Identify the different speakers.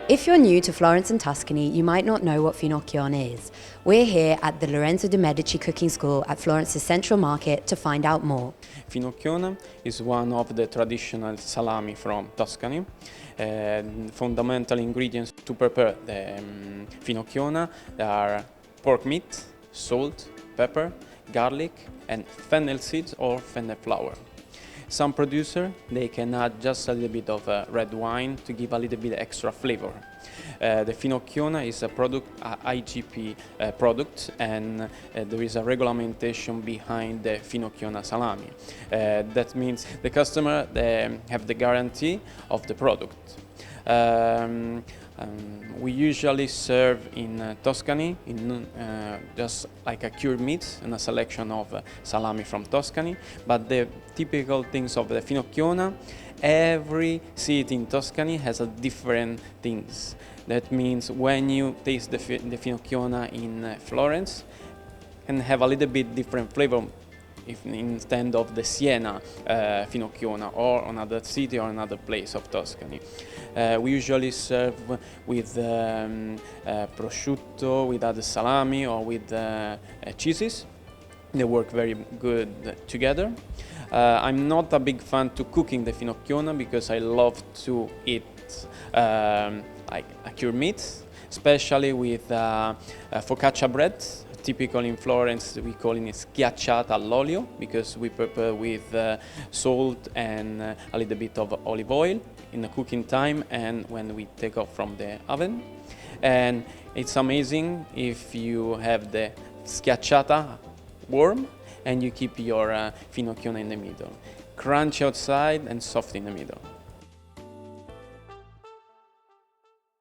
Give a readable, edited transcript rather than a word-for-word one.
Speaker 1: If you're new to Florence and Tuscany, you might not know what Finocchiona is. We're here at the Lorenzo de' Medici Cooking School at Florence's Central Market to find out more.
Speaker 2: Finocchiona is one of the traditional salami from Tuscany. Fundamental ingredients to prepare the Finocchiona are pork meat, salt, pepper, garlic and fennel seeds or fennel flour. Some producers, they can add just a little bit of red wine to give a little bit extra flavor. The Finocchiona is a IGP product, and there is a regulation behind the Finocchiona salami. That means the customer have the guarantee of the product. We usually serve in Tuscany just like a cured meat and a selection of salami from Tuscany, but the typical things of the Finocchiona, every city in Tuscany has a different things. That means when you taste the Finocchiona in Florence, can have a little bit different flavor instead of the Siena Finocchiona or another city or another place of Tuscany. We usually serve with prosciutto, with other salami or with cheeses. They work very good together. I'm not a big fan to cooking the Finocchiona because I love to eat like a cured meat, especially with focaccia bread. Typical in Florence, we call it schiacciata all'olio because we prepare with salt and a little bit of olive oil in the cooking time and when we take off from the oven. And it's amazing if you have the schiacciata warm and you keep your Finocchiona in the middle. Crunchy outside and soft in the middle.